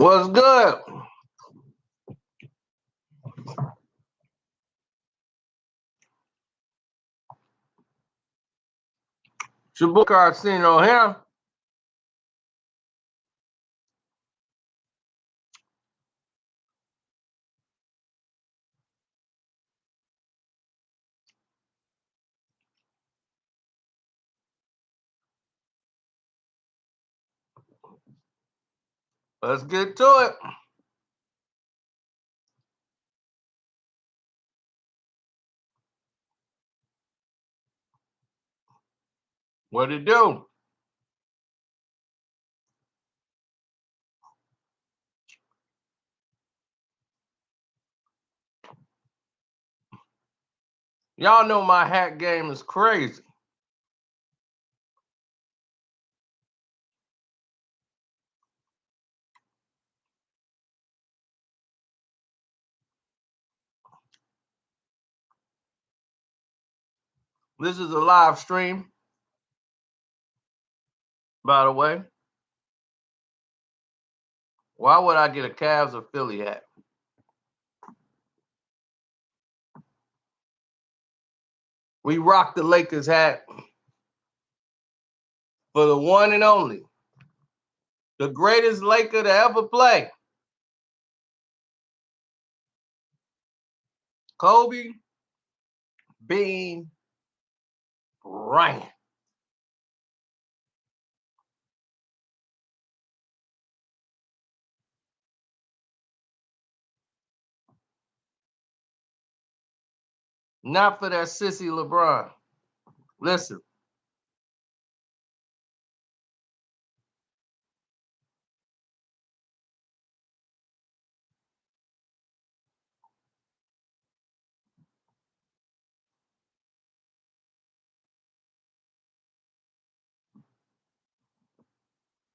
What's good? Shabuka seen on here. Let's get to it. What it do? Y'all know my hat game is crazy. This is a live stream, by the way. Why would I get a Cavs or Philly hat? We rock the Lakers hat for the one and only, the greatest Laker to ever play, Kobe Bean Bryant. Not for that sissy LeBron. Listen.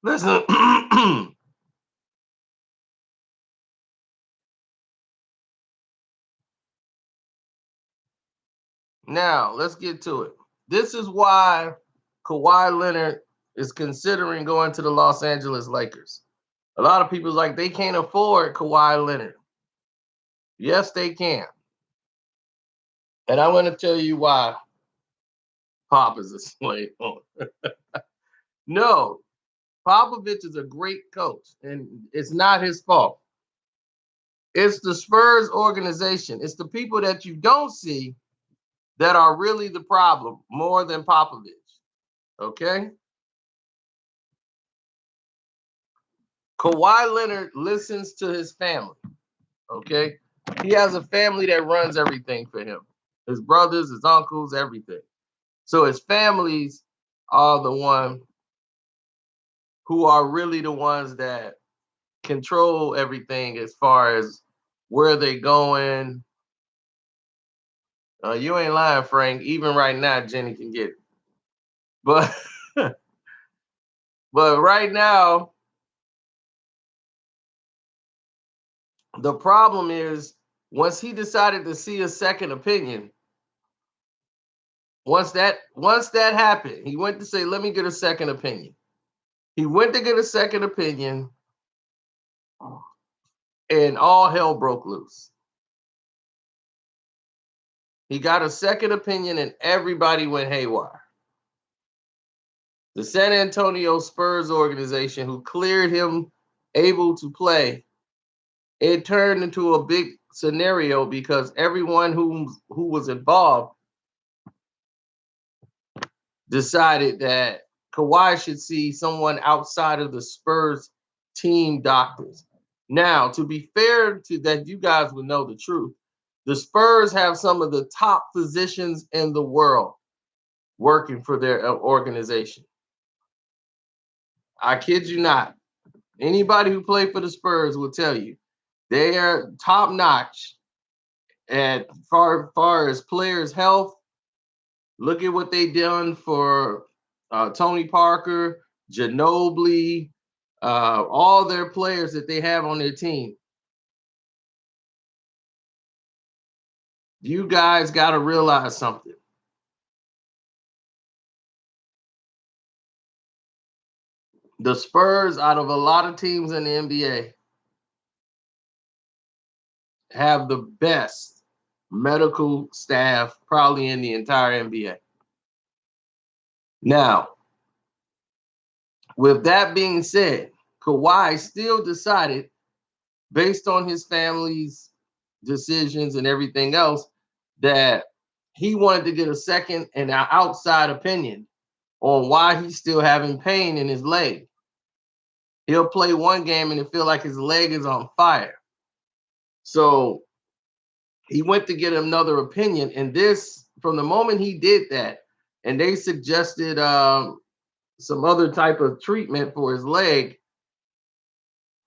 Listen. Now, let's get to it. This is why Kawhi Leonard is considering going to the Los Angeles Lakers. A lot of people like they can't afford Kawhi Leonard. Yes, they can. And I'm going to tell you why Pop is a slave owner. No, Popovich is a great coach, and it's not his fault. It's the Spurs organization. It's the people that you don't see that are really the problem more than Popovich. Okay? Kawhi Leonard listens to his family. Okay? He has a family that runs everything for him. His brothers, his uncles, everything. So his families are the one who are really the ones that control everything as far as where they going. You ain't lying, Frank. Even right now, Jenny can get it. But but right now, the problem is once he decided to see a second opinion, once that happened, he went to say, let me get a second opinion. He went to get a second opinion, and all hell broke loose. He got a second opinion, and everybody went haywire. The San Antonio Spurs organization, who cleared him able to play, it turned into a big scenario because everyone who was involved decided that Kawhi should see someone outside of the Spurs team doctors. Now, to be fair to that, you guys would know the truth. The Spurs have some of the top physicians in the world working for their organization. I kid you not. Anybody who played for the Spurs will tell you they are top notch at far as players' health. Look at what they done for Tony Parker, Ginobili, all their players that they have on their team. You guys got to realize something. The Spurs, out of a lot of teams in the NBA, have the best medical staff probably in the entire NBA. Now, with that being said, Kawhi still decided, based on his family's decisions and everything else, that he wanted to get a second and an outside opinion on why he's still having pain in his leg. He'll play one game and it feel like his leg is on fire. So he went to get another opinion, and this, from the moment he did that, and they suggested some other type of treatment for his leg,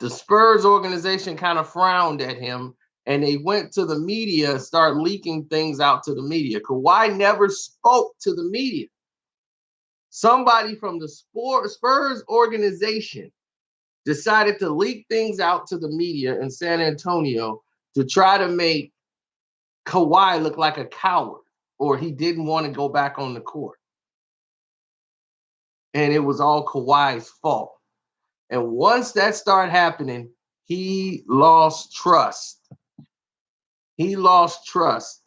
the Spurs organization kind of frowned at him, and they went to the media, start leaking things out to the media. Kawhi never spoke to the media. Somebody from the Spurs organization decided to leak things out to the media in San Antonio to try to make Kawhi look like a coward, or he didn't want to go back on the court. And it was all Kawhi's fault. And once that started happening, he lost trust. He lost trust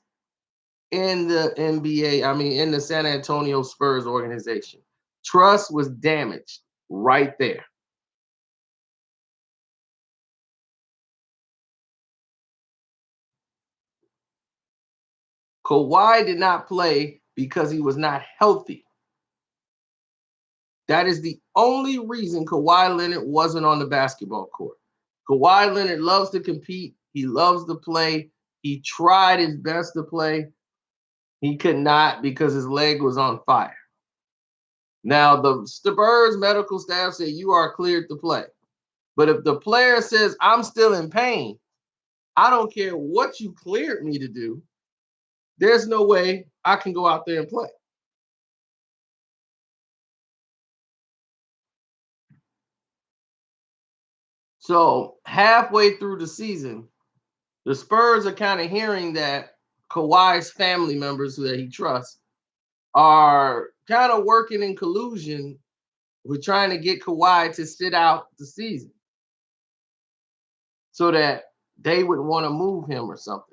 in the NBA, in the San Antonio Spurs organization. Trust was damaged right there. Kawhi did not play because he was not healthy. That is the only reason Kawhi Leonard wasn't on the basketball court. Kawhi Leonard loves to compete. He loves to play. He tried his best to play. He could not because his leg was on fire. Now, the Spurs medical staff said you are cleared to play. But if the player says, I'm still in pain, I don't care what you cleared me to do, there's no way I can go out there and play. So halfway through the season, the Spurs are kind of hearing that Kawhi's family members that he trusts are kind of working in collusion with trying to get Kawhi to sit out the season so that they would want to move him or something.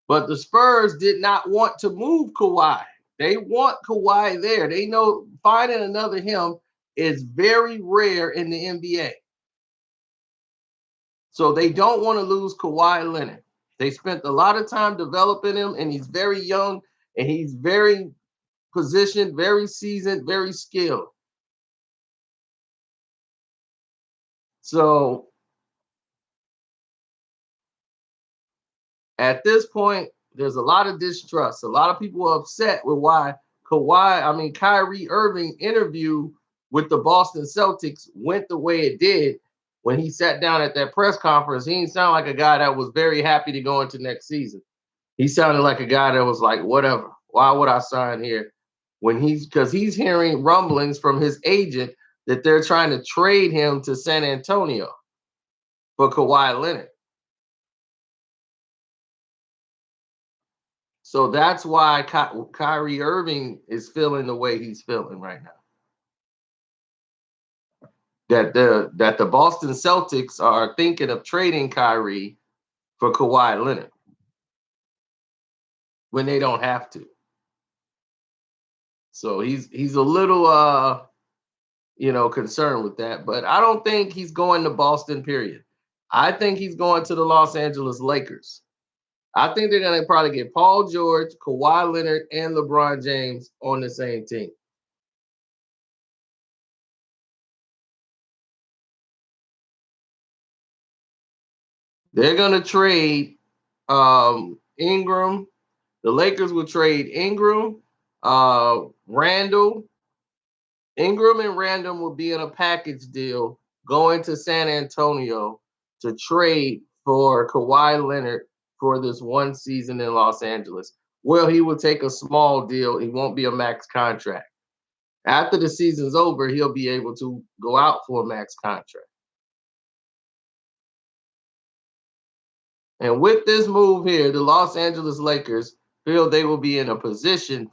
But the Spurs did not want to move Kawhi. They want Kawhi there. They know finding another him is very rare in the NBA. So they don't want to lose Kawhi Leonard. They spent a lot of time developing him, and he's very young, and he's very positioned, very seasoned, very skilled. So at this point, there's a lot of distrust. A lot of people are upset with why Kyrie Irving interview with the Boston Celtics went the way it did when he sat down at that press conference. He didn't sound like a guy that was very happy to go into next season. He sounded like a guy that was like, whatever, why would I sign here? Because he's hearing rumblings from his agent that they're trying to trade him to San Antonio for Kawhi Leonard. So that's why Kyrie Irving is feeling the way he's feeling right now. That the Boston Celtics are thinking of trading Kyrie for Kawhi Leonard when they don't have to. So he's a little concerned with that, but I don't think he's going to Boston, period. I think he's going to the Los Angeles Lakers. I think they're going to probably get Paul George, Kawhi Leonard, and LeBron James on the same team. They're going to trade Ingram. The Lakers will trade Ingram, Randall. Ingram and Randall will be in a package deal going to San Antonio to trade for Kawhi Leonard for this one season in Los Angeles. Well, he will take a small deal. He won't be a max contract. After the season's over, he'll be able to go out for a max contract. And with this move here, the Los Angeles Lakers feel they will be in a position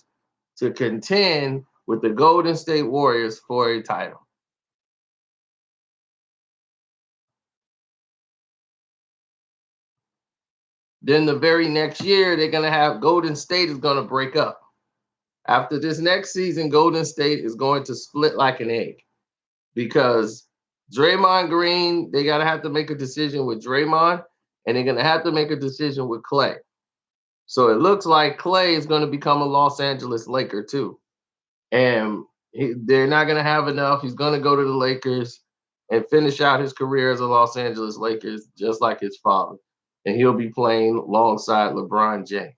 to contend with the Golden State Warriors for a title. Then the very next year, they're going to have Golden State is going to break up. After this next season, Golden State is going to split like an egg because Draymond Green, they got to have to make a decision with Draymond, and they're going to have to make a decision with Clay. So it looks like Clay is going to become a Los Angeles Laker too. And they're not going to have enough. He's going to go to the Lakers and finish out his career as a Los Angeles Lakers, just like his father. And he'll be playing alongside LeBron James.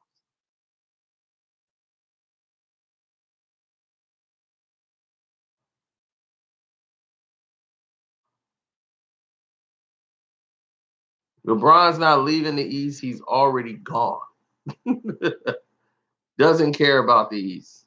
LeBron's not leaving the East. He's already gone. Doesn't care about the East.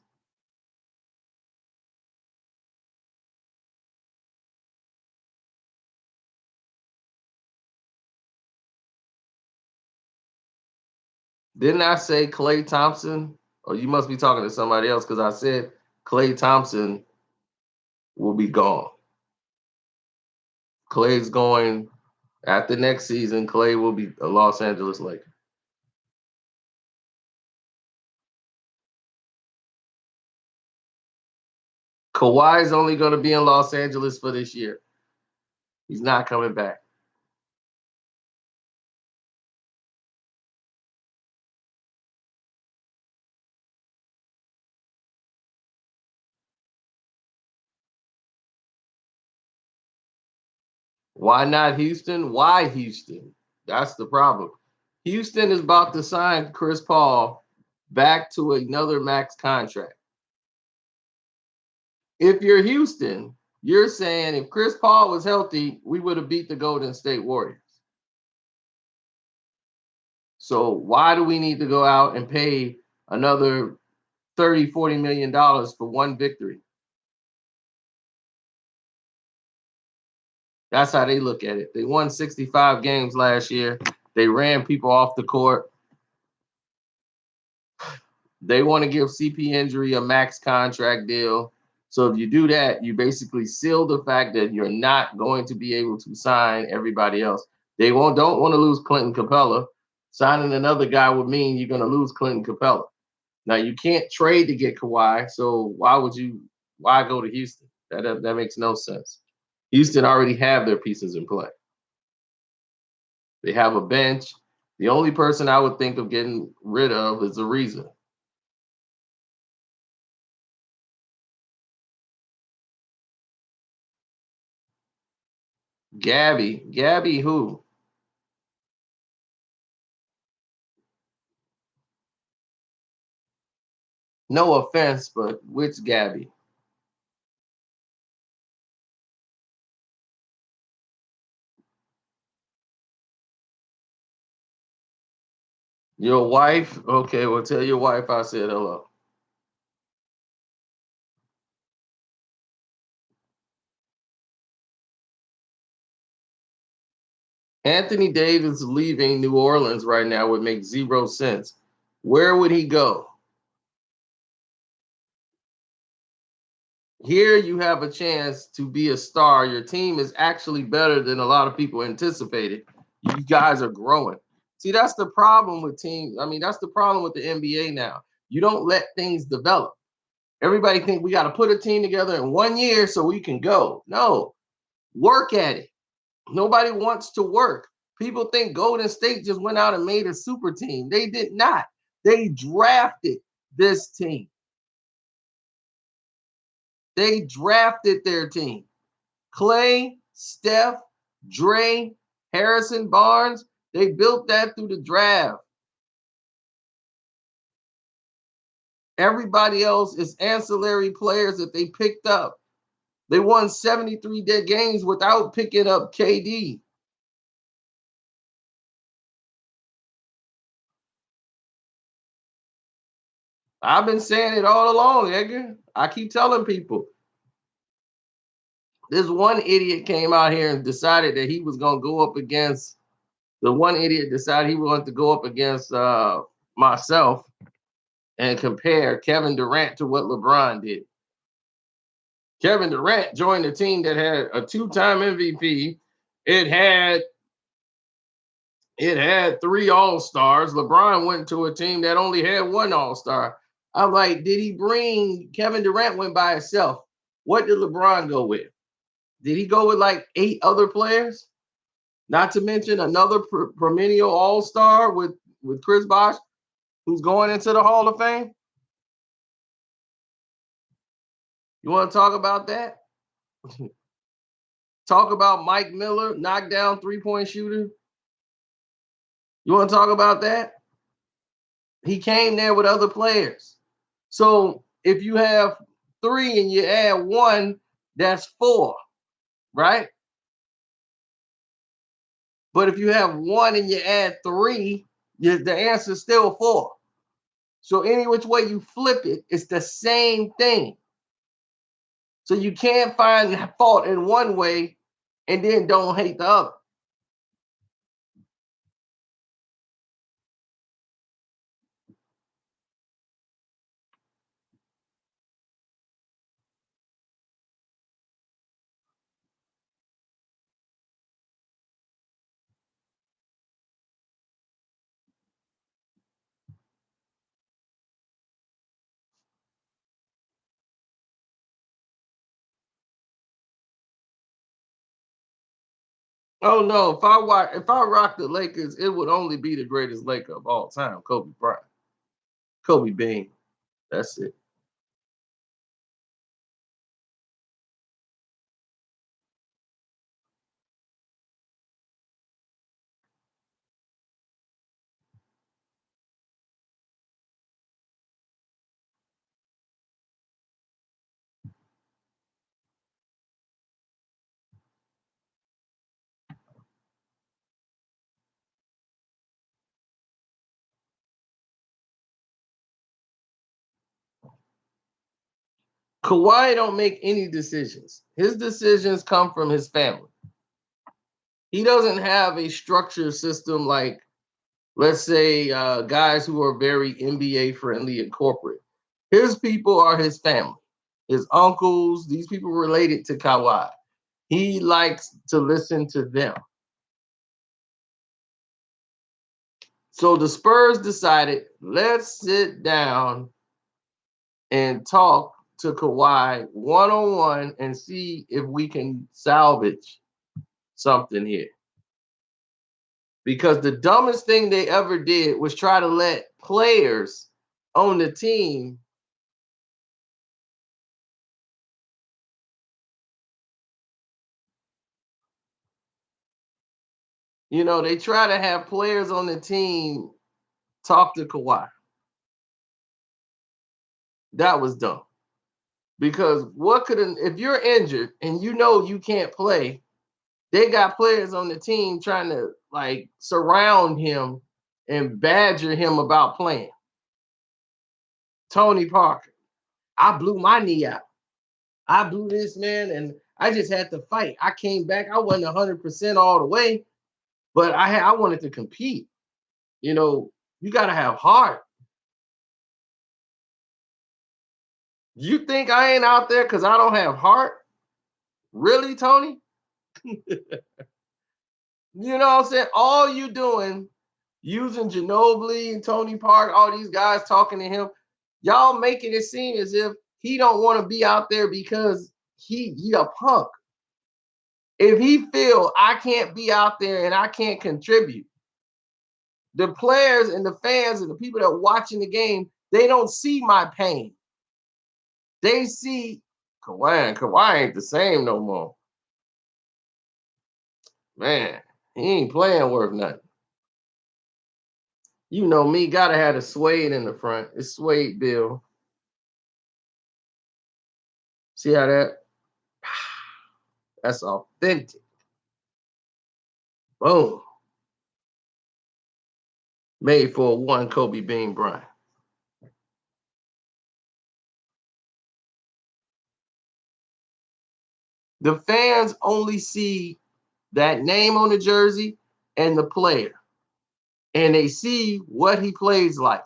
Didn't I say Klay Thompson? Or you must be talking to somebody else because I said Klay Thompson will be gone. Clay's going after next season. Clay will be a Los Angeles Laker. Kawhi's only going to be in Los Angeles for this year. He's not coming back. Why not Houston? Why Houston? That's the problem. Houston is about to sign Chris Paul back to another max contract. If you're Houston, you're saying if Chris Paul was healthy, we would have beat the Golden State Warriors. So why do we need to go out and pay another 30, $40 million for one victory? That's how they look at it. They won 65 games last year. They ran people off the court. They want to give CP Injury a max contract deal. So if you do that, you basically seal the fact that you're not going to be able to sign everybody else. They don't want to lose Clinton Capella. Signing another guy would mean you're going to lose Clinton Capella. Now you can't trade to get Kawhi, so why go to Houston? That makes no sense. Houston already have their pieces in play. They have a bench. The only person I would think of getting rid of is Ariza. Gabby who? No offense, but which Gabby? Your wife? Okay, well tell your wife I said hello. Anthony Davis leaving New Orleans right now would make zero sense. Where would he go? Here you have a chance to be a star. Your team is actually better than a lot of people anticipated. You guys are growing. See, that's the problem with teams. I mean, that's the problem with the NBA now. You don't let things develop. Everybody think we got to put a team together in 1 year so we can go. No, work at it. Nobody wants to work. People think Golden State just went out and made a super team. They did not. They drafted this team. They drafted their team. Clay, Steph, Dre, Harrison Barnes, they built that through the draft. Everybody else is ancillary players that they picked up. They won 73 dead games without picking up KD. I've been saying it all along, Edgar. I keep telling people. This one idiot came out here and decided that he was going to go up against the one idiot decided he wanted to go up against myself and compare Kevin Durant to what LeBron did. Kevin Durant joined a team that had a two-time MVP. It had It had 3 all-stars. LeBron went to a team that only had 1 all-star. I'm like, did he bring Kevin Durant went by himself? What did LeBron go with? Did he go with like 8 other players? Not to mention another perennial all-star with Chris Bosh, who's going into the Hall of Fame. You want to talk about that? Talk about Mike Miller, knockdown 3-point shooter. You want to talk about that? He came there with other players. So if you have 3 and you add 1, that's 4, right? But if you have 1 and you add 3, the answer is still 4. So any which way you flip it, it's the same thing. So you can't find fault in one way and then don't hate the other. Oh no, if I rock the Lakers, it would only be the greatest Laker of all time, Kobe Bryant. Kobe Bean. That's it. Kawhi don't make any decisions. His decisions come from his family. He doesn't have a structured system like, let's say, guys who are very NBA friendly and corporate. His people are his family, his uncles. These people related to Kawhi. He likes to listen to them. So the Spurs decided, let's sit down and talk to Kawhi one on one and see if we can salvage something here. Because the dumbest thing they ever did was try to let players on the team. They try to have players on the team talk to Kawhi. That was dumb. Because if you're injured and you can't play, they got players on the team trying to like surround him and badger him about playing. Tony Parker, I blew my knee out. I blew this man and I just had to fight. I came back. I wasn't 100% all the way, but I wanted to compete. You got to have heart. You think I ain't out there because I don't have heart? Really, Tony? You know what I'm saying? All you doing, using Ginobili and Tony Park, all these guys talking to him, y'all making it seem as if he don't want to be out there because he a punk. If he feel I can't be out there and I can't contribute, the players and the fans and the people that are watching the game, they don't see my pain. They see Kawhi ain't the same no more. Man, he ain't playing worth nothing. You know me, gotta have the suede in the front. It's suede bill. See how that? That's authentic. Boom. Made for one Kobe Bean Bryant. The fans only see that name on the jersey and the player, and they see what he plays like.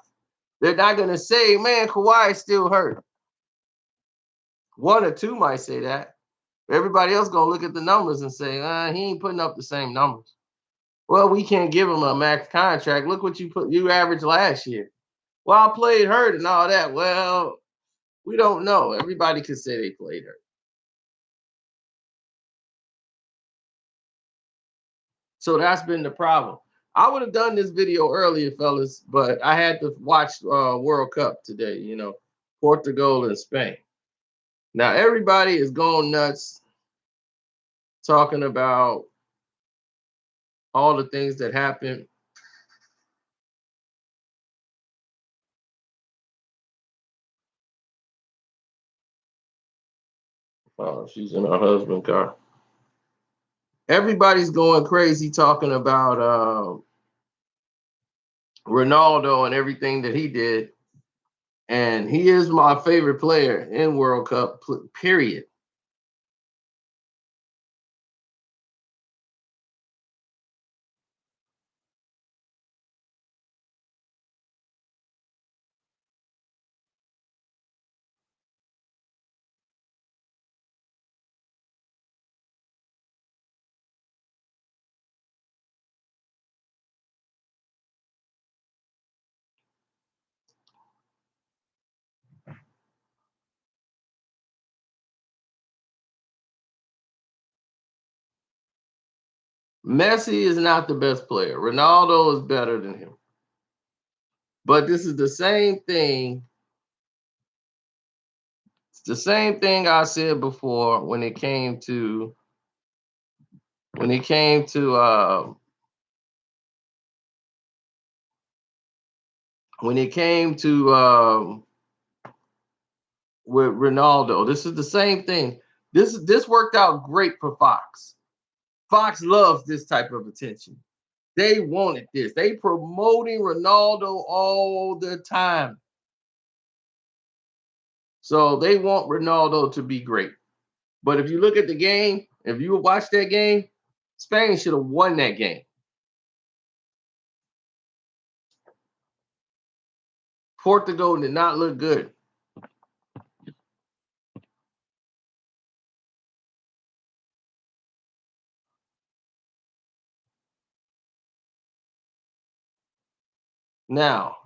They're not gonna say, "Man, Kawhi is still hurt." One or two might say that. Everybody else gonna look at the numbers and say, "He ain't putting up the same numbers." Well, we can't give him a max contract. Look what you averaged last year. Well, I played hurt and all that. Well, we don't know. Everybody could say they played hurt. So that's been the problem. I would have done this video earlier, fellas, but I had to watch World Cup today, Portugal and Spain. Now everybody is going nuts talking about all the things that happened. Oh, she's in her husband's car. Everybody's going crazy talking about Ronaldo and everything that he did. And he is my favorite player in World Cup, period. Messi is not the best player. Ronaldo is better than him. But this is the same thing. It's the same thing I said before when it came to when it came to with Ronaldo. This is the same thing. This worked out great for Fox. Fox loves this type of attention. They wanted this. They promoting Ronaldo all the time. So they want Ronaldo to be great. But if you look at the game, if you watch that game, Spain should have won that game. Portugal did not look good. Now,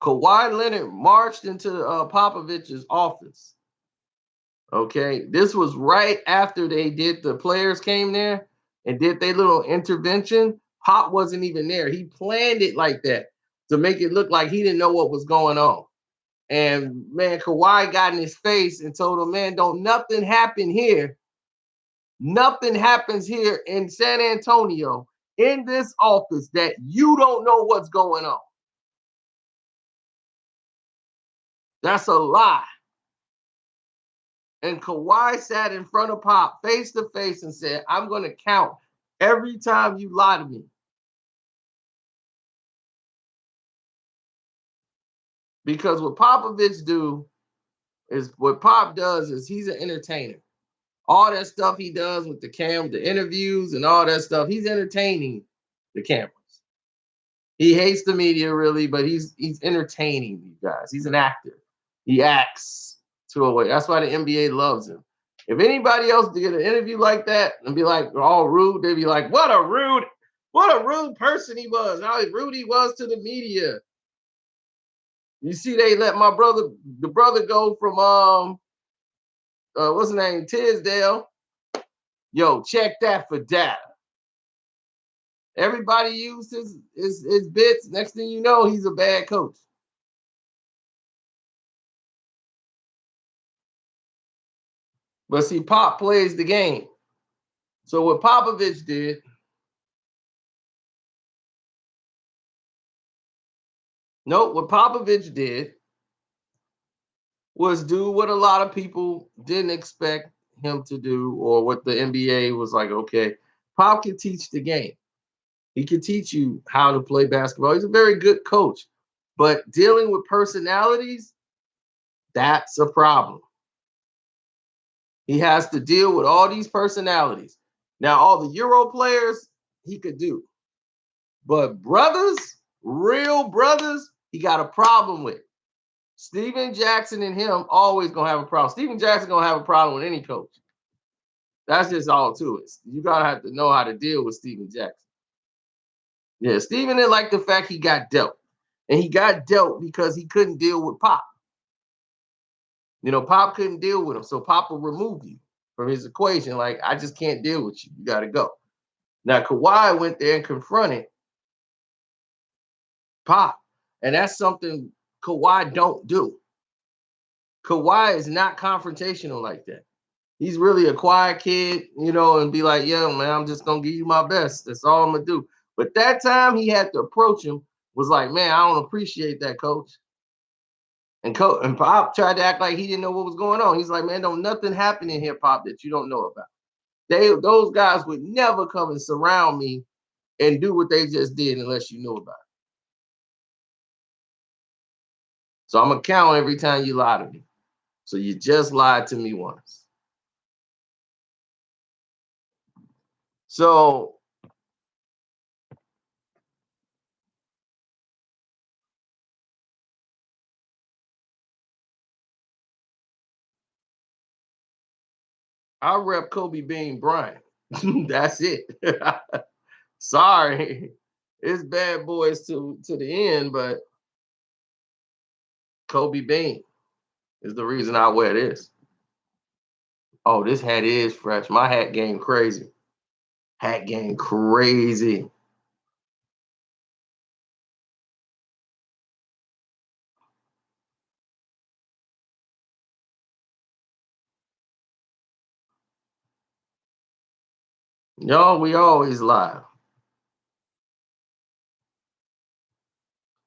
Kawhi Leonard marched into Popovich's office. Okay, this was right after the players came there and did their little intervention. Pop wasn't even there. He planned it like that to make it look like he didn't know what was going on. And man, Kawhi got in his face and told him, man, don't nothing happen here. Nothing happens here in San Antonio in this office that you don't know what's going on. That's a lie. And Kawhi sat in front of Pop face to face and said, I'm going to count every time you lie to me. Because what Popovich what Pop does is he's an entertainer. All that stuff he does with the interviews and all that stuff, he's entertaining the cameras. He hates the media really, but he's entertaining you guys. He's an actor. He acts to a way. That's why the NBA loves him. If anybody else did an interview like that and be like all rude, they'd be like, what a rude person he was. How rude he was to the media. You see, they let the brother go from what's his name, Tisdale. Yo, check that for data. Everybody used his bits. Next thing you know, he's a bad coach. But see, Pop plays the game. So what Popovich did, no, what Popovich did was do what a lot of people didn't expect him to do, or what the NBA was like, okay, Pop can teach the game. He can teach you how to play basketball. He's a very good coach. But dealing with personalities, that's a problem. He has to deal with all these personalities. Now, all the Euro players, he could do. But brothers, real brothers, he got a problem with. Steven Jackson and him always gonna have a problem. Steven Jackson gonna have a problem with any coach. That's just all to it. You gotta have to know how to deal with Steven Jackson. Yeah, Steven didn't like the fact he got dealt. And he got dealt because he couldn't deal with Pop. Pop couldn't deal with him. So Pop will remove you from his equation. Like, I just can't deal with you. You got to go. Now, Kawhi went there and confronted Pop. And that's something Kawhi don't do. Kawhi is not confrontational like that. He's really a quiet kid, and be like, yeah, man, I'm just going to give you my best. That's all I'm going to do. But that time he had to approach him was like, man, I don't appreciate that, coach. And Pop tried to act like he didn't know what was going on. He's like, man, don't nothing happen in here, Pop, that you don't know about. Those guys would never come and surround me and do what they just did unless you knew about it. So I'm gonna count every time you lie to me. So you just lied to me once. So I rep Kobe Bean Bryant. That's it. Sorry. It's bad boys to the end, but Kobe Bean is the reason I wear this. Oh, this hat is fresh. My hat game crazy. Hat game crazy. Y'all, we always lie.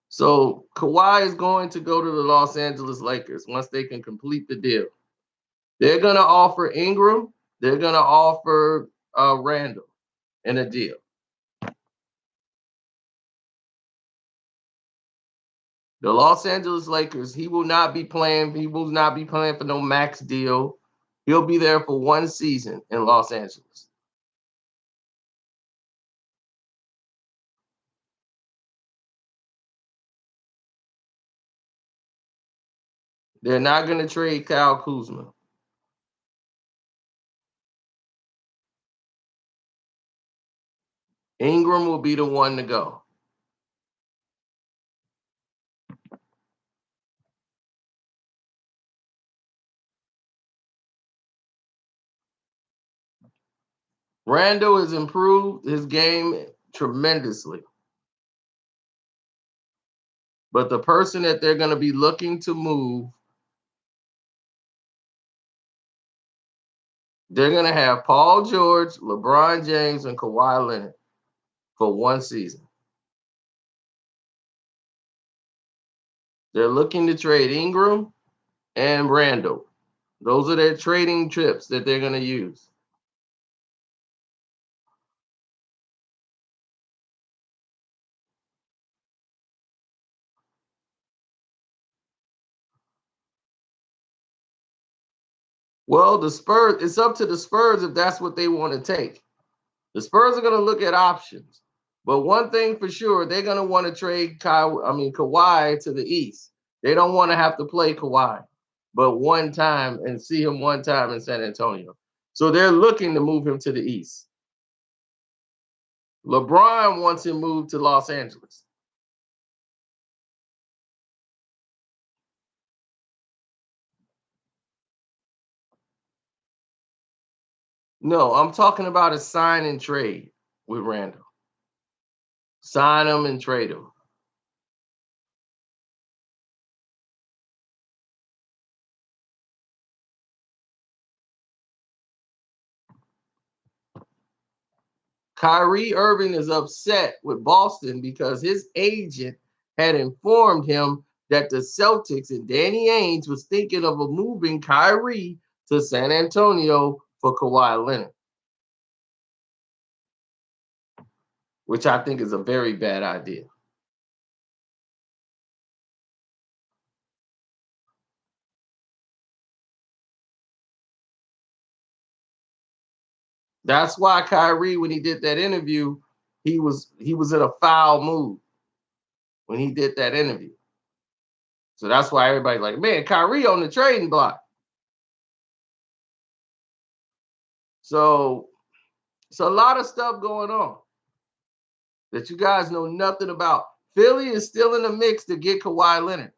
So Kawhi is going to go to the Los Angeles Lakers once they can complete the deal. They're going to offer Ingram. They're going to offer Randall in a deal. The Los Angeles Lakers, he will not be playing. He will not be playing for no max deal. He'll be there for one season in Los Angeles. They're not going to trade Kyle Kuzma. Ingram will be the one to go. Randall has improved his game tremendously. But the person that they're going to be looking to move, they're going to have Paul George, LeBron James, and Kawhi Leonard for one season. They're looking to trade Ingram and Randall. Those are their trading chips that they're going to use. Well, the Spurs, it's up to the Spurs if that's what they want to take. The Spurs are going to look at options. But one thing for sure, they're going to want to trade Kawhi to the East. They don't want to have to play Kawhi but one time and see him one time in San Antonio. So they're looking to move him to the East. LeBron wants him moved to Los Angeles. No, I'm talking about a sign and trade with Randall. Sign him and trade him. Kyrie Irving is upset with Boston because his agent had informed him that the Celtics and Danny Ainge was thinking of moving Kyrie to San Antonio for Kawhi Leonard, which I think is a very bad idea. That's why Kyrie, when he did that interview, he was in a foul mood when he did that interview. So that's why everybody's like, man, Kyrie on the trading block. So it's a lot of stuff going on. that you guys know nothing about. Philly is still in the mix to get Kawhi Leonard,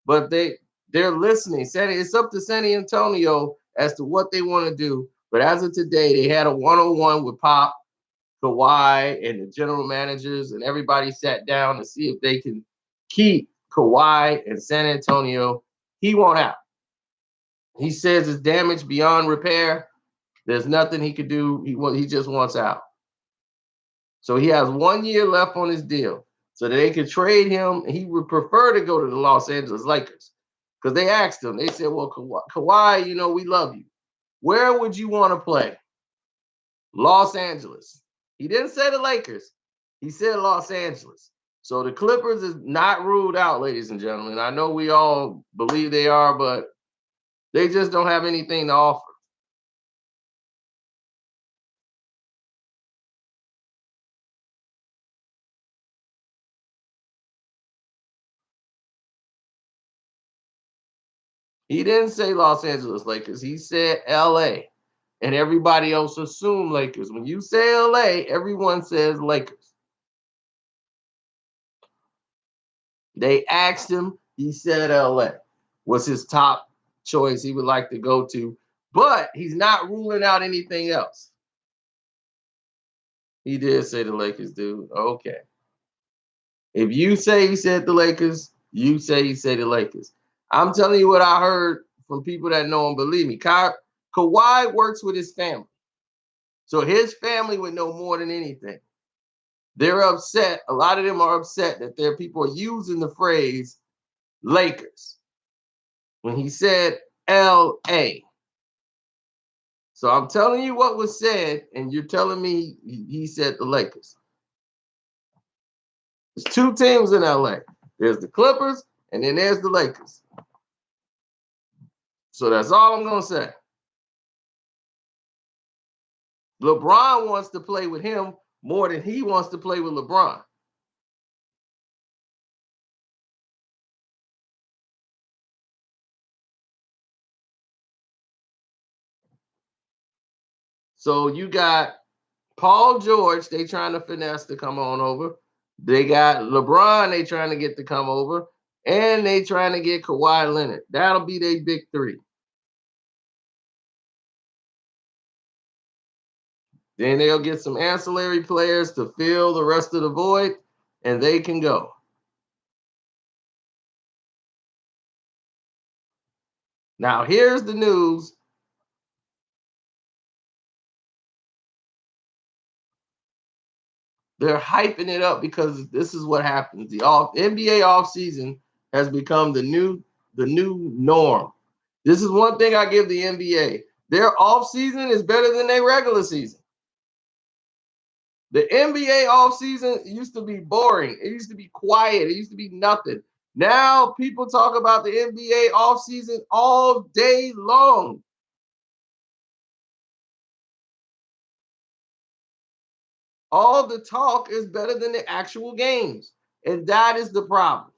but they're listening. It's up to San Antonio as to what they want to do. But as of today, they had a one-on-one with Pop, Kawhi, and the general managers, and everybody sat down to see if they can keep Kawhi in San Antonio. He won't out. He says it's damage beyond repair. There's nothing he could do. He just wants out. So he has 1 year left on his deal. So that they could trade him. He would prefer to go to the Los Angeles Lakers. Because they asked him, they said, well, Kawhi, we love you. Where would you want to play? Los Angeles. He didn't say the Lakers. He said Los Angeles. So the Clippers is not ruled out, ladies and gentlemen. I know we all believe they are, but they just don't have anything to offer. He didn't say Los Angeles Lakers. He said LA. And everybody else assumed Lakers. When you say LA, everyone says Lakers. They asked him, he said LA was his top choice he would like to go to, but he's not ruling out anything else. He did say the Lakers, dude. Okay. If you say he said the Lakers, you say he said the Lakers. I'm telling you what I heard from people that know him. Believe me, Kawhi works with his family. So his family would know more than anything. They're upset. A lot of them are upset that their people are using the phrase Lakers when he said LA. So I'm telling you what was said, and you're telling me he said the Lakers. There's two teams in LA. There's the Clippers, and then there's the Lakers. So that's all I'm gonna say. LeBron wants to play with him more than he wants to play with LeBron. So you got Paul George, they trying to finesse to come on over. They got LeBron, they trying to get to come over. And they trying to get Kawhi Leonard. That'll be their big three. Then they'll get some ancillary players to fill the rest of the void, and they can go. Now, here's the news. They're hyping it up because this is what happens. The NBA offseason has become the new norm. This is one thing I give the NBA. Their offseason is better than their regular season. The NBA offseason used to be boring. It used to be quiet. It used to be nothing. Now people talk about the NBA offseason all day long. All the talk is better than the actual games. And that is the problem.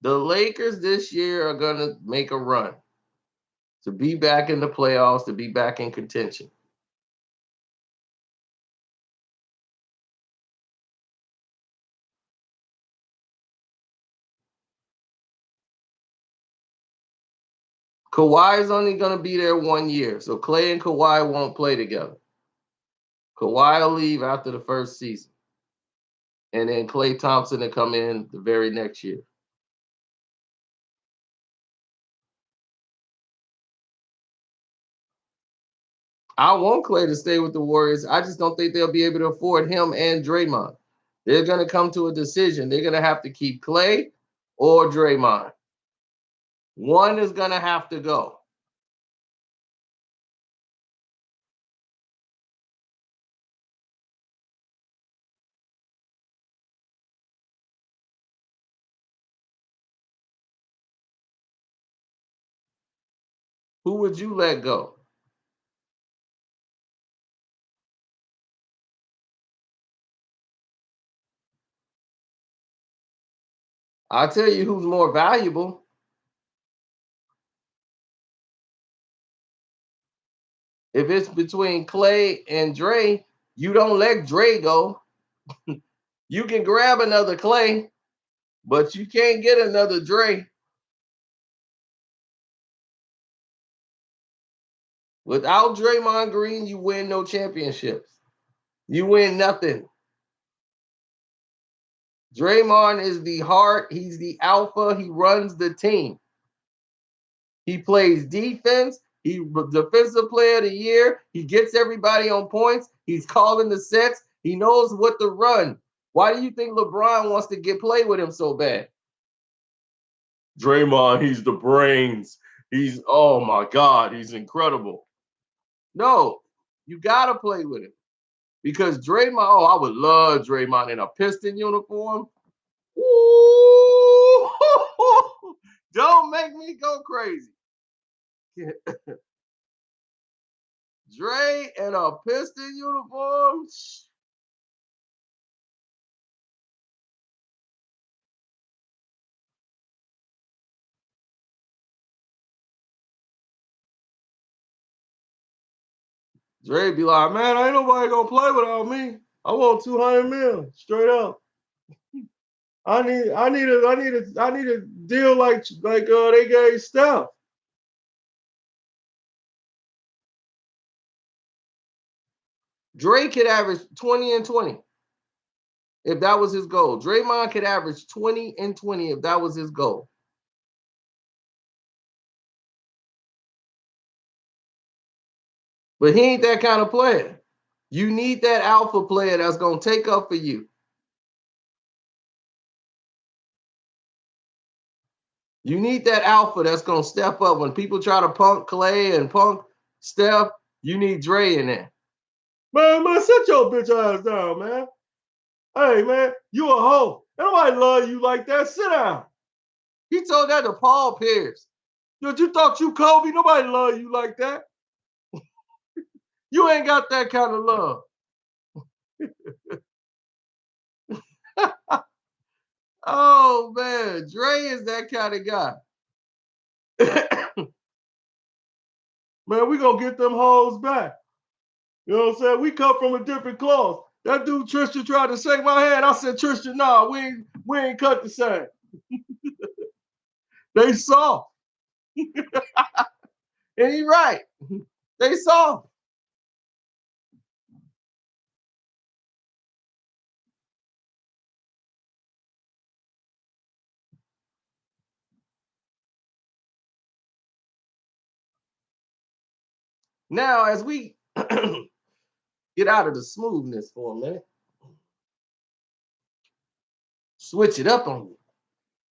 The Lakers this year are going to make a run to be back in the playoffs, to be back in contention. Kawhi is only going to be there 1 year. So Clay and Kawhi won't play together. Kawhi will leave after the first season. And then Clay Thompson will come in the very next year. I want Clay to stay with the Warriors. I just don't think they'll be able to afford him and Draymond. They're going to come to a decision. They're going to have to keep Clay or Draymond. One is going to have to go. Who would you let go? I'll tell you who's more valuable. If it's between Clay and Dre, you don't let Dre go. You can grab another Clay, but you can't get another Dre. Without Draymond Green, you win no championships. You win nothing. Draymond is the heart. He's the alpha. He runs the team. He plays defense. He defensive player of the year. He gets everybody on points. He's calling the sets. He knows what to run. Why do you think LeBron wants to get play with him so bad? Draymond, he's the brains. He's oh my God, he's incredible. No, you gotta play with him because Draymond. Oh, I would love Draymond in a Piston uniform. Ooh, don't make me go crazy. Dre in a Piston uniform. Dre be like, man, ain't nobody gonna play without me. I want 200 mil straight up. I need a deal like they gave Steph. Dre could average 20 and 20 if that was his goal. Draymond could average 20 and 20 if that was his goal. But he ain't that kind of player. You need that alpha player that's gonna take up for you. You need that alpha that's gonna step up when people try to punk Clay and punk Steph. You need Dre in there. Man, sit your bitch ass down, man. Hey, man, you a hoe. Nobody love you like that. Sit down. He told that to Paul Pierce. You thought you Kobe? Nobody love you like that. You ain't got that kind of love. Oh man, Dre is that kind of guy. Man, we gonna get them hoes back. You know what I'm saying? We come from a different cloth. That dude Tristan tried to shake my hand. I said, Tristan, nah, we ain't cut the same. They saw. And he right. They saw. Now, as we get out of the smoothness for a minute, switch it up on you.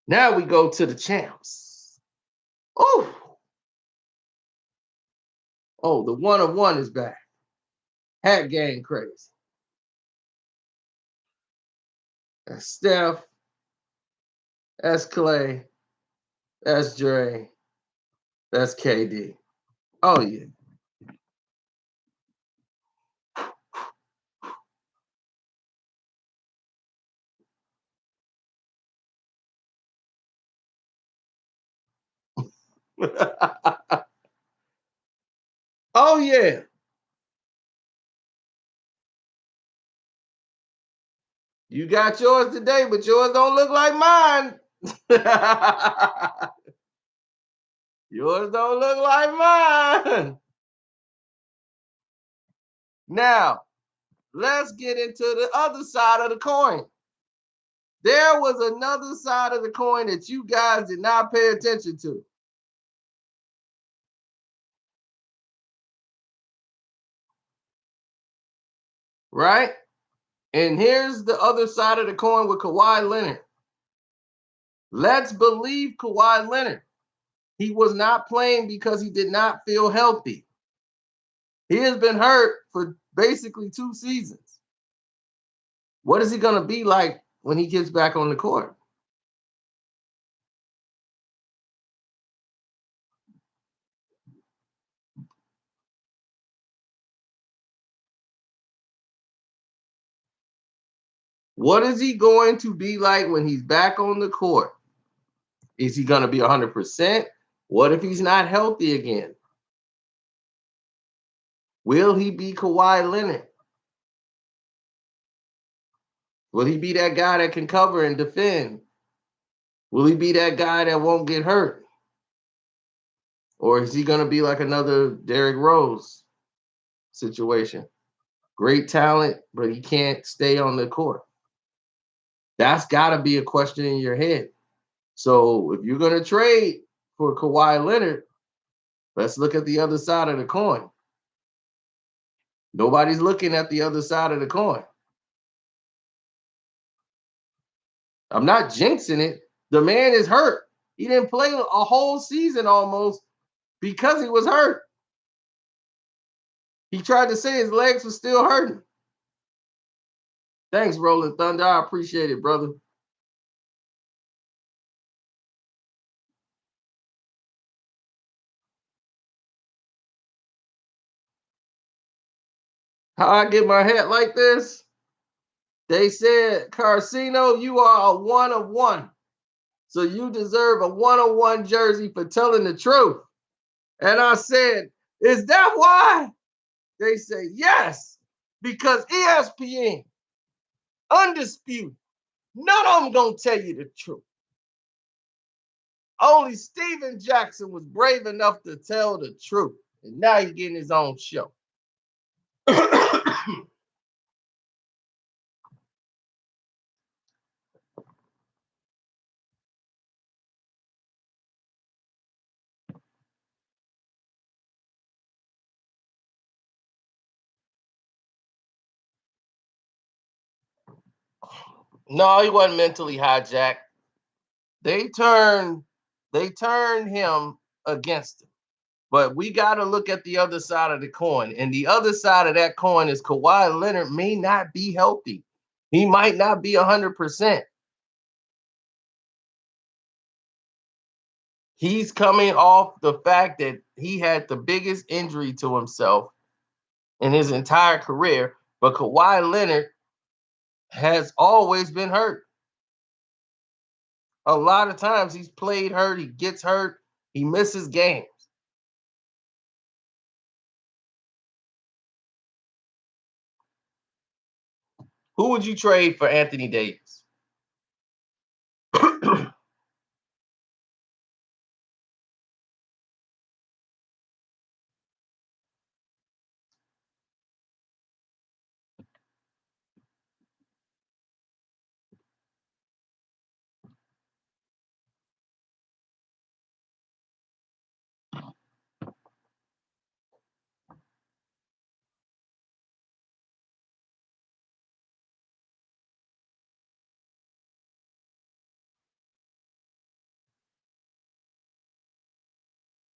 Now we go to the champs. Oh, oh, the 1-on-1 is back. Hat game crazy. That's Steph. That's Clay. That's Dre. That's KD. Oh yeah. Oh yeah. You got yours today, but yours don't look like mine. Yours don't look like mine. Now, let's get into the other side of the coin. There was another side of the coin that you guys did not pay attention to. Right? And here's the other side of the coin with Kawhi Leonard. Let's believe Kawhi Leonard. He was not playing because he did not feel healthy. He has been hurt for basically 2 seasons. What is he going to be like when he gets back on the court? What is he going to be like when he's back on the court? Is he going to be 100%? What if he's not healthy again? Will he be Kawhi Leonard? Will he be that guy that can cover and defend? Will he be that guy that won't get hurt? Or is he going to be like another Derrick Rose situation? Great talent, but he can't stay on the court. That's got to be a question in your head. So if you're going to trade for Kawhi Leonard, let's look at the other side of the coin. Nobody's looking at the other side of the coin. I'm not jinxing it. The man is hurt. He didn't play a whole season almost because he was hurt. He tried to say his legs were still hurting. Thanks, Rolling Thunder. I appreciate it, brother. How I get my hat like this? They said, Carcino, you are a one of one. So you deserve a one-on-one jersey for telling the truth. And I said, is that why? They say, yes, because ESPN, undisputed, none of them gonna tell you the truth. Only Steven Jackson was brave enough to tell the truth. And now he's getting his own show. No, he wasn't mentally hijacked. They turned him against him. But we got to look at the other side of the coin. And the other side of that coin is Kawhi Leonard may not be healthy. He might not be 100%. He's coming off the fact that he had the biggest injury to himself in his entire career. But Kawhi Leonard has always been hurt. A lot of times he's played hurt, he gets hurt, he misses games. Who would you trade for Anthony Davis?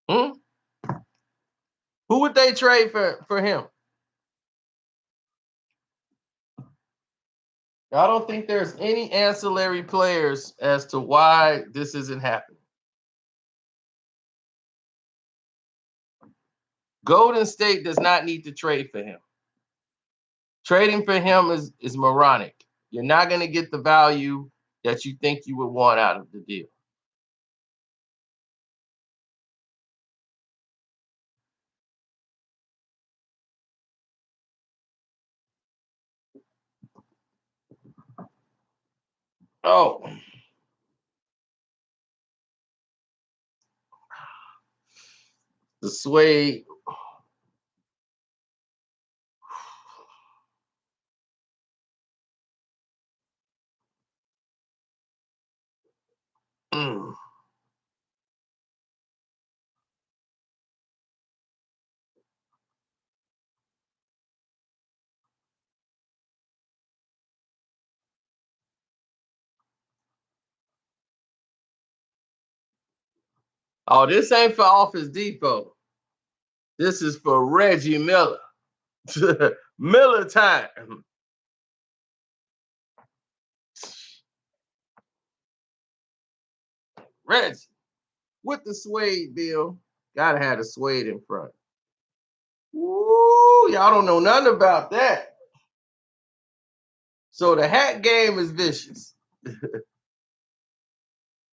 Hmm? Who would they trade for him? I don't think there's any ancillary players as to why this isn't happening. Golden State does not need to trade for him. Trading for him is moronic. You're not going to get the value that you think you would want out of the deal. Oh, the suede. Mm. Oh, this ain't for Office Depot. This is for Reggie Miller. Miller time. Reggie with the suede deal. Gotta have the suede in front. Woo, y'all don't know nothing about that. So the hat game is vicious.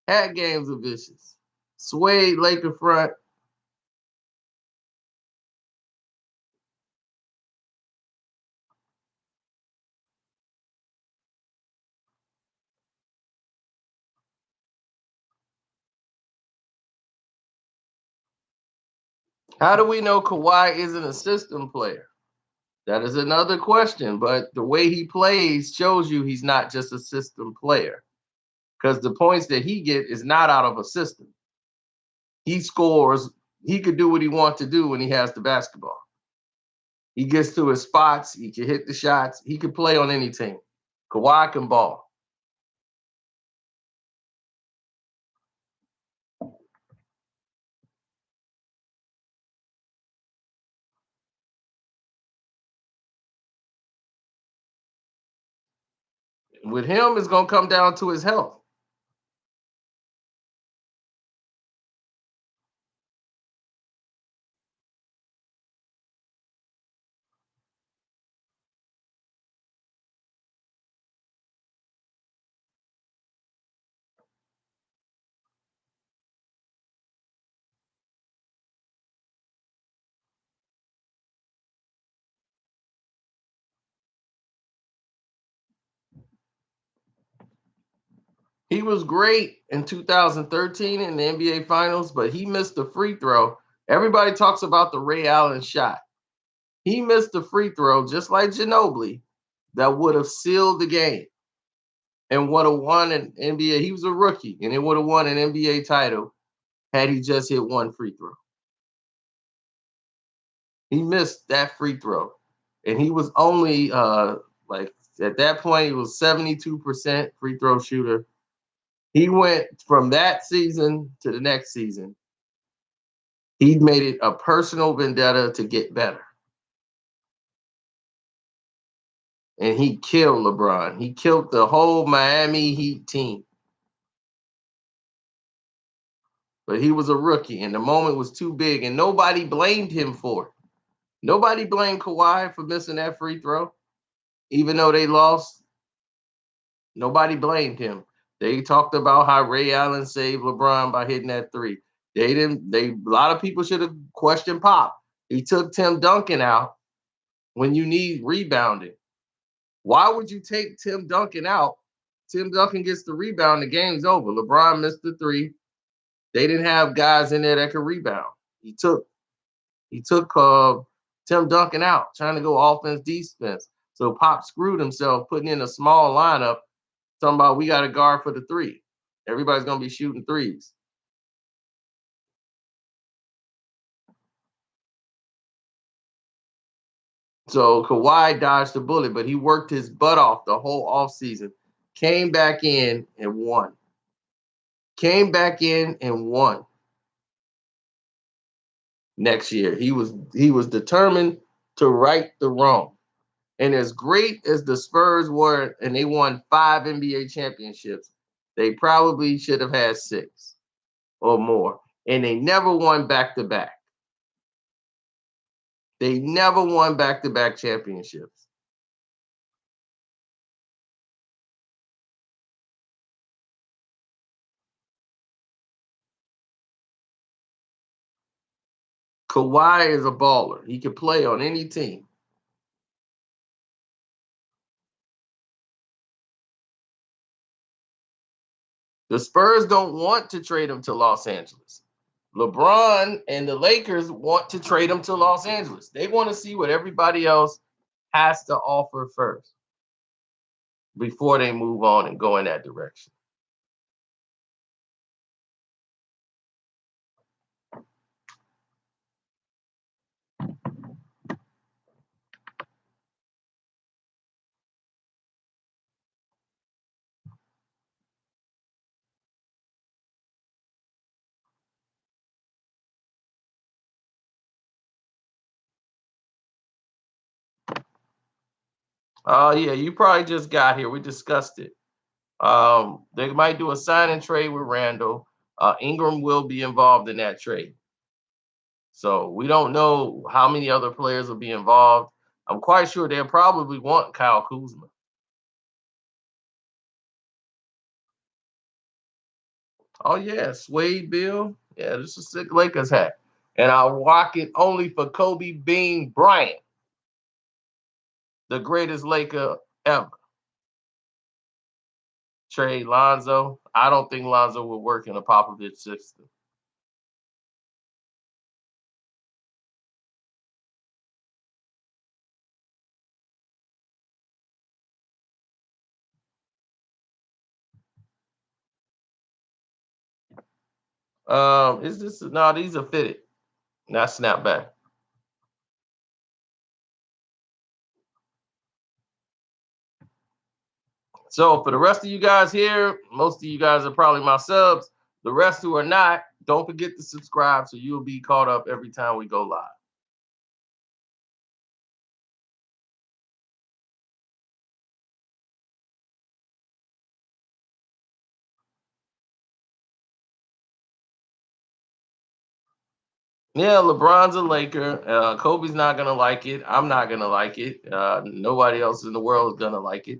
Had games of vicious. Swayed Laker front. How do we know Kawhi isn't a system player? That is another question, but the way he plays shows you he's not just a system player because the points that he get is not out of a system. He scores. He could do what he wants to do when he has the basketball. He gets to his spots. He can hit the shots. He can play on any team. Kawhi can ball. With him, it's going to come down to his health. He was great in 2013 in the NBA Finals, but he missed the free throw. Everybody talks about the Ray Allen shot. He missed the free throw, just like Ginobili, that would have sealed the game and would have won an NBA. He was a rookie, and it would have won an NBA title had he just hit one free throw. He missed that free throw, and he was only like at that point he was 72% free throw shooter. He went from that season to the next season. He made it a personal vendetta to get better. And he killed LeBron. He killed the whole Miami Heat team. But he was a rookie, and the moment was too big, and nobody blamed him for it. Nobody blamed Kawhi for missing that free throw, even though they lost. Nobody blamed him. They talked about how Ray Allen saved LeBron by hitting that three. They didn't. They A lot of people should have questioned Pop. He took Tim Duncan out when you need rebounding. Why would you take Tim Duncan out? Tim Duncan gets the rebound, the game's over. LeBron missed the three. They didn't have guys in there that could rebound. He took he took Tim Duncan out, trying to go offense defense. So Pop screwed himself putting in a small lineup, talking about we got a guard for the three. Everybody's gonna be shooting threes. So Kawhi dodged the bullet, but he worked his butt off the whole offseason. Came back in and won. Came back in and won next year. He was determined to right the wrong. And as great as the Spurs were, and they won 5 NBA championships, they probably should have had 6 or more. And they never won back to back. They never won back to back championships. Kawhi is a baller. He can play on any team. The Spurs don't want to trade him to Los Angeles. LeBron and the Lakers want to trade him to Los Angeles. They want to see what everybody else has to offer first before they move on and go in that direction. Yeah, you probably just got here. We discussed it. They might do a sign and trade with Randall. Ingram will be involved in that trade. So we don't know how many other players will be involved. I'm quite sure they'll probably want Kyle Kuzma. Oh yeah, suede bill. Yeah, this is a sick Lakers hat, and I rock it only for Kobe Bean Bryant, the greatest Laker ever. Trade Lonzo. I don't think Lonzo would work in a Popovich system. Is this no? These are fitted, not snapback. So for the rest of you guys here, most of you guys are probably my subs. The rest who are not, don't forget to subscribe so you'll be caught up every time we go live. Yeah, LeBron's a Laker. Kobe's not gonna like it. I'm not gonna like it. Nobody else in the world is gonna like it.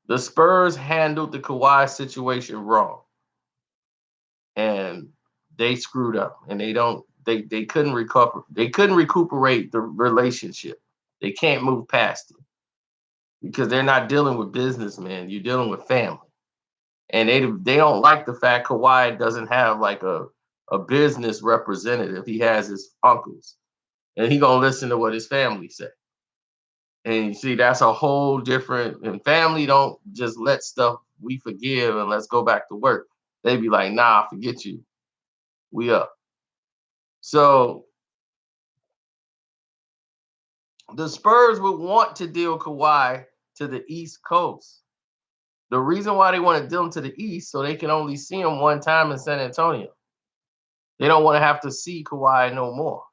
The Spurs handled the Kawhi situation wrong, and they screwed up, and they couldn't recover. They couldn't recuperate the relationship. They can't move past it because they're not dealing with businessmen. You're dealing with family, and they don't like the fact Kawhi doesn't have like a business representative. He has his uncles, and he gonna listen to what his family say. And you see, that's a whole different. And family don't just let stuff we forgive and let's go back to work. They be like, nah, forget you. We up. So the Spurs would want to deal Kawhi to the East Coast. The reason why they want to deal him to the East so they can only see him one time in San Antonio. They don't want to have to see Kawhi no more.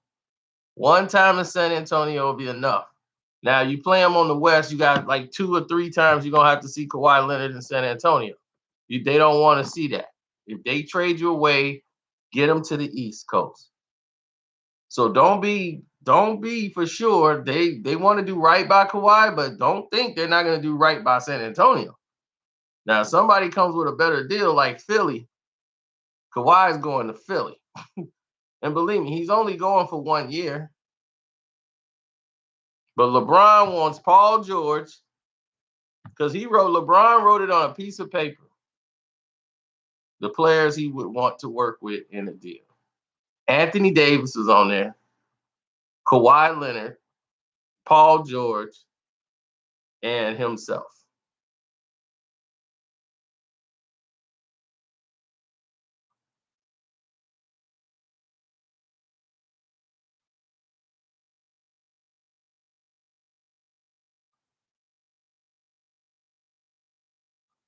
One time in San Antonio will be enough. Now you play him on the West, you got like 2 or 3 times you're gonna have to see Kawhi Leonard in San Antonio. They don't want to see that. If they trade you away, get them to the East Coast. So don't be for sure. They want to do right by Kawhi, but don't think they're not going to do right by San Antonio. Now, somebody comes with a better deal like Philly. Kawhi is going to Philly, and believe me, he's only going for 1 year. But LeBron wants Paul George because LeBron wrote it on a piece of paper. The players he would want to work with in a deal. Anthony Davis is on there. Kawhi Leonard, Paul George, and himself.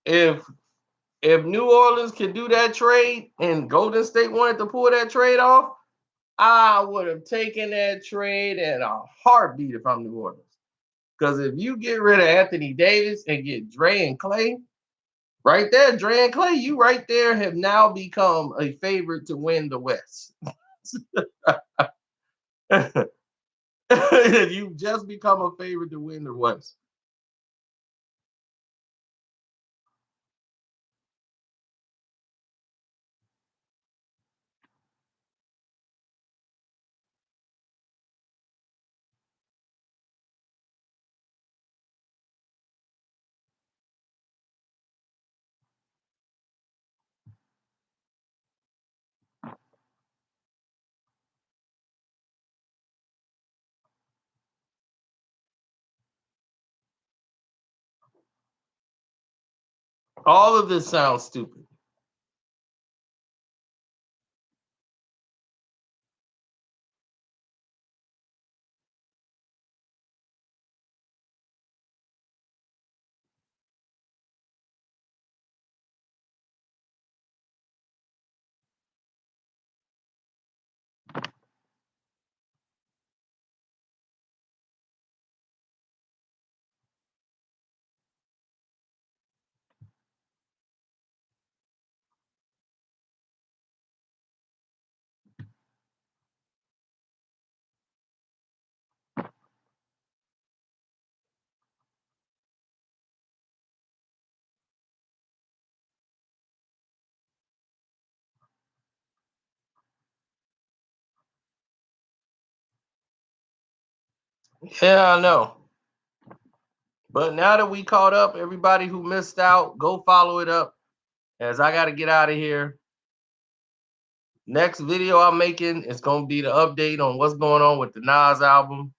If if New Orleans can do that trade and Golden State wanted to pull that trade off, I would have taken that trade in a heartbeat if I'm New Orleans. Because if you get rid of Anthony Davis and get Dre and Clay, right there, Dre and Clay, you right there have now become a favorite to win the West. You've just become a favorite to win the West. All of this sounds stupid. Yeah, I know. But now that we caught up, everybody who missed out, go follow it up as I got to get out of here. Next video I'm making is going to be the update on what's going on with the Nas album.